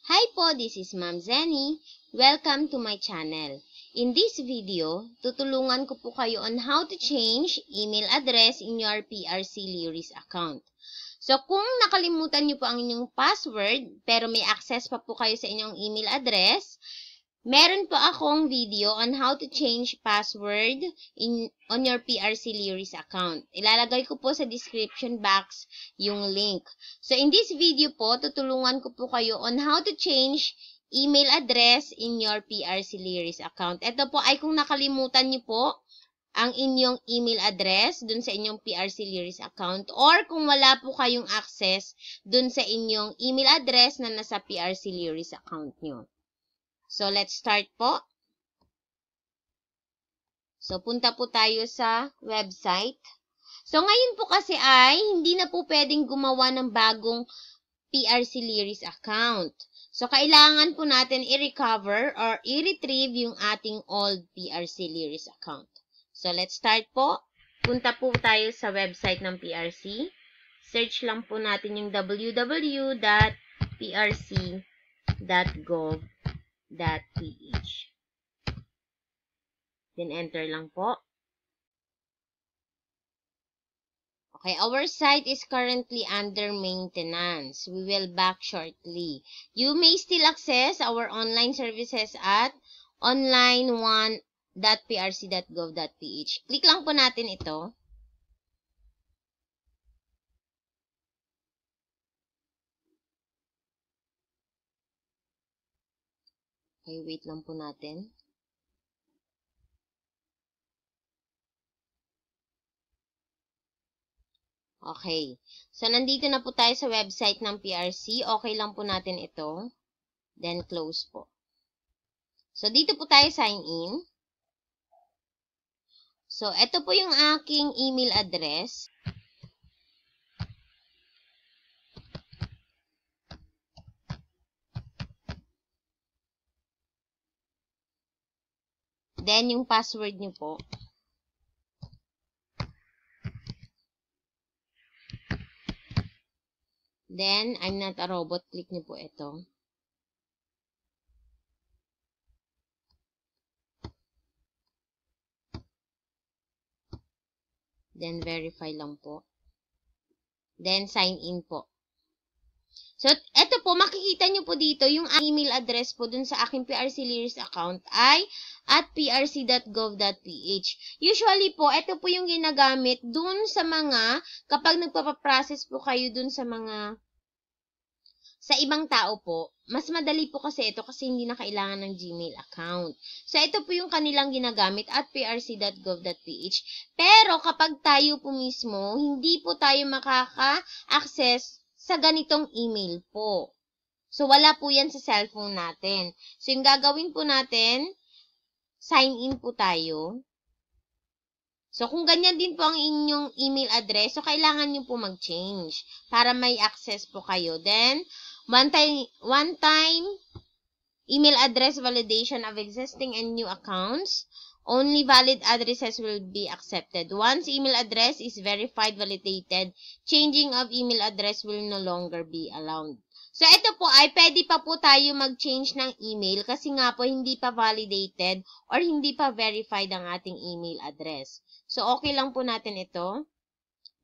Hi po, this is Ma'am Zenny. Welcome to my channel. In this video, tutulungan ko po kayo on how to change email address in your PRC Lyris account. So, kung nakalimutan niyo po ang inyong password, pero may access pa po kayo sa inyong email address, meron po akong video on how to change password on your PRC Lyris account. Ilalagay ko po sa description box yung link. So, in this video po, tutulungan ko po kayo on how to change email address in your PRC Lyris account. Ito po ay kung nakalimutan niyo po ang inyong email address dun sa inyong PRC Lyris account or kung wala po kayong access dun sa inyong email address na nasa PRC Lyris account nyo. So, let's start po. So, punta po tayo sa website. So, ngayon po kasi ay hindi na po pwedeng gumawa ng bagong PRC Lyris account. So, kailangan po natin i-recover or i-retrieve yung ating old PRC Lyris account. So, let's start po. Punta po tayo sa website ng PRC. Search lang po natin yung www.prc.gov.ph. Then, enter lang po. Okay, our site is currently under maintenance. We will back shortly. You may still access our online services at online1.prc.gov.ph. Click lang po natin ito. Okay, wait lang po natin. Okay. So, nandito na po tayo sa website ng PRC. Okay lang po natin ito. Then, close po. So, dito po tayo sign in. So, ito po yung aking email address. Then, yung password nyo po. Then, I'm not a robot. Click nyo po ito. Then, verify lang po. Then, sign in po. So, eto po, makikita nyo po dito, yung email address po dun sa aking PRC Lyris account ay at prc.gov.ph. Usually po, eto po yung ginagamit dun sa mga, kapag nagpapaprocess po kayo dun sa mga, sa ibang tao po, mas madali po kasi ito kasi hindi na kailangan ng Gmail account. So, ito po yung kanilang ginagamit at prc.gov.ph. Pero, kapag tayo po mismo, hindi po tayo makaka-access sa ganitong email po. So, wala po yan sa cellphone natin. So, yung gagawin po natin, sign in po tayo. So, kung ganyan din po ang inyong email address, so, kailangan nyo po mag-change para may access po kayo. Then, one time email address validation of existing and new accounts. Only valid addresses will be accepted. Once email address is verified, validated, changing of email address will no longer be allowed. So, ito po ay pwede pa po tayo mag-change ng email kasi nga po hindi pa validated or hindi pa verified ang ating email address. So, okay lang po natin ito.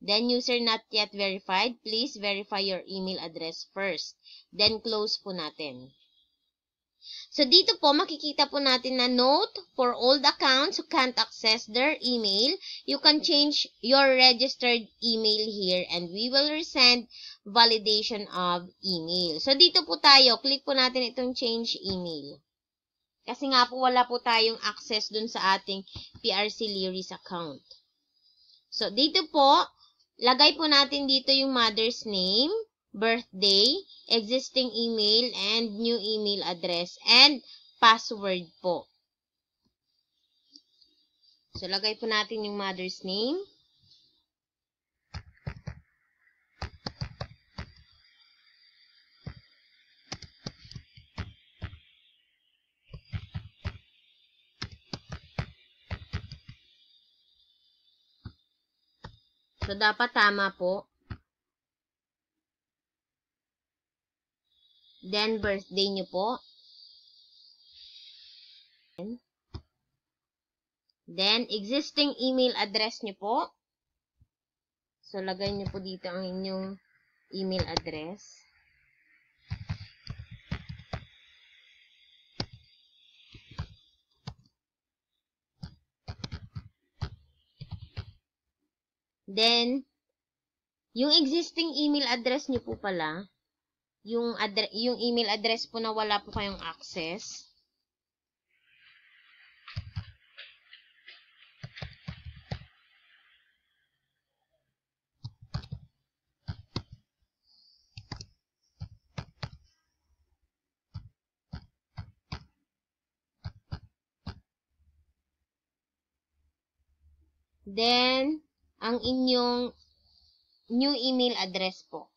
Then, user not yet verified. Please verify your email address first. Then, close po natin. So, dito po, makikita po natin na note for old accounts who can't access their email, you can change your registered email here and we will resend validation of email. So, dito po tayo, click po natin itong change email. Kasi nga po, wala po tayong access dun sa ating PRC Lyris account. So, dito po, lagay po natin dito yung mother's name, birthday, existing email, and new email address, and password po. So, lagay po natin yung mother's name. So, dapat tama po. Then, birthday nyo po. Then, existing email address nyo po. So, lagay nyo po dito ang inyong email address. Then, yung existing email address nyo po pala, yung email address po na wala po kayong access, then, ang inyong new email address po.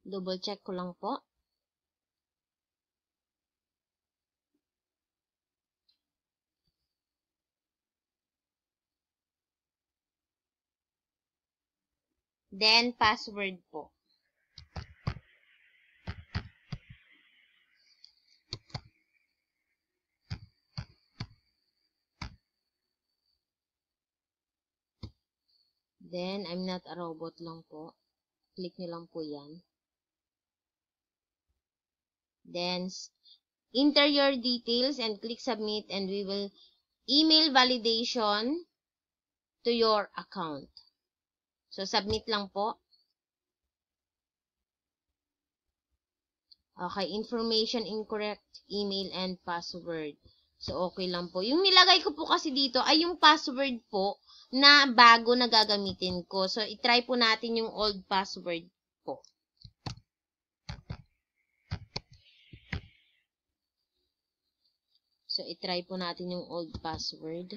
Double check ko lang po. Then, password po. Then, I'm not a robot lang po. Click nyo lang po yan. Then, enter your details and click submit and we will email validation to your account. So, submit lang po. Okay, information incorrect, email and password. So, okay lang po. Yung nilagay ko po kasi dito ay yung password po na bago na gagamitin ko. So, itry po natin yung old password po. So, itry po natin yung old password.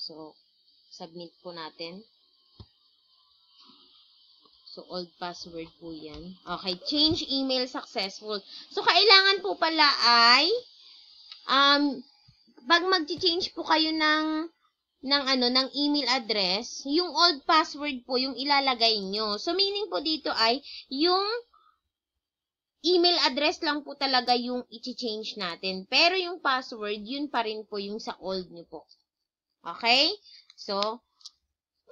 So, submit po natin. So, old password po yan. Okay, change email successful. So, kailangan po pala ay, pag mag-change po kayo ng email address, yung old password po yung ilalagay nyo. So, meaning po dito ay, yung email address lang po talaga yung i-change natin. Pero yung password, yun pa rin po yung sa old nyo po. Okay? So,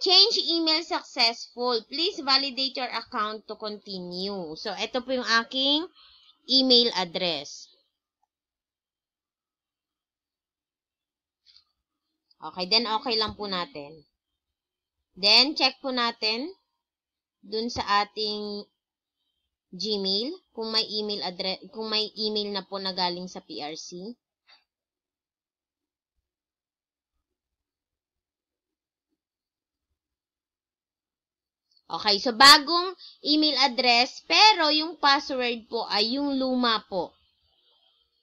change email successful. Please validate your account to continue. So, ito po yung aking email address. Okay, then okay lang po natin. Then, check po natin dun sa ating Gmail kung may email address, kung may email na po na galing sa PRC. Okay, so bagong email address, pero yung password po ay yung luma po.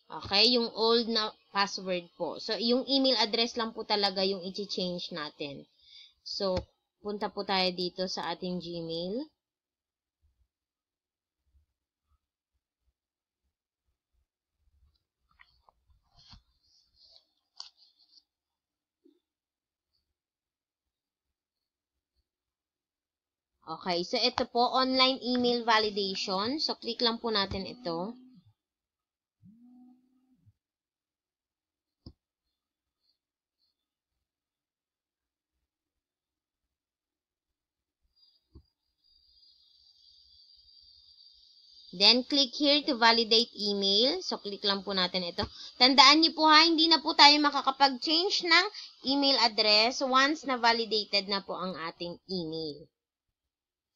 Okay, yung old na password po. So, yung email address lang po talaga yung i-change natin. So, punta po tayo dito sa ating Gmail. Okay, so ito po, online email validation. So, click lang po natin ito. Then, click here to validate email. So, click lang po natin ito. Tandaan niyo po ha, hindi na po tayo makakapag-change ng email address once na validated na po ang ating email.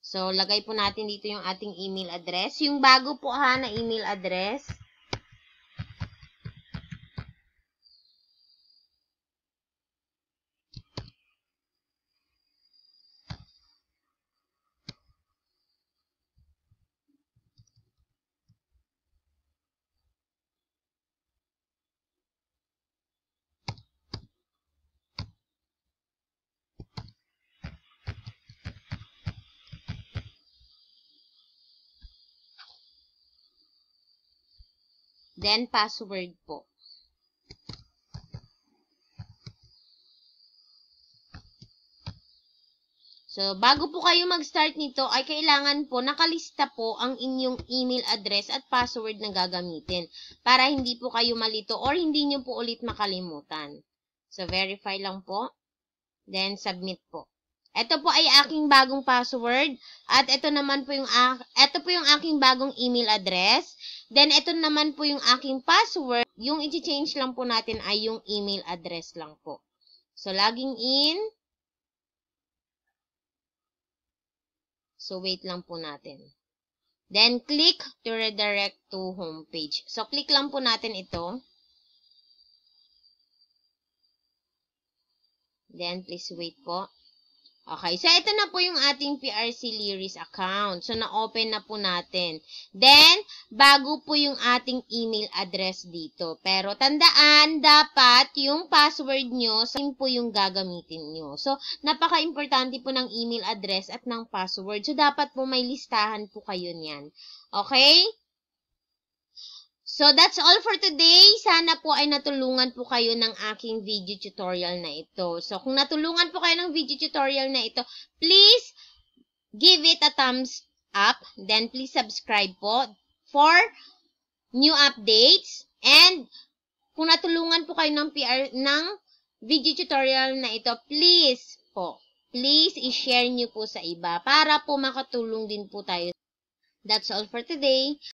So, lagay po natin dito yung ating email address. Yung bago po ha na email address. Then, password po. So, bago po kayo mag-start nito, ay kailangan po nakalista po ang inyong email address at password na gagamitin para hindi po kayo malito or hindi nyo po ulit makalimutan. So, verify lang po. Then, submit po. Ito po ay aking bagong password at ito naman po yung aking bagong email address. Then, ito naman po yung aking password. Yung i-change lang po natin ay yung email address lang po. So, logging in. So, wait lang po natin. Then, click to redirect to homepage. So, click lang po natin ito. Then, please wait po. Okay, so ito na po yung ating PRC Lyris account. So, na-open na po natin. Then, bago po yung ating email address dito. Pero, tandaan, dapat yung password nyo, same po yung gagamitin nyo. So, napaka-importante po ng email address at ng password. So, dapat po may listahan po kayo niyan. Okay? So, that's all for today. Sana po ay natulungan po kayo ng aking video tutorial na ito. So, kung natulungan po kayo ng video tutorial na ito, please give it a thumbs up. Then, please subscribe po for new updates. And, kung natulungan po kayo ng video tutorial na ito, please i-share nyo po sa iba para po makatulong din po tayo. That's all for today.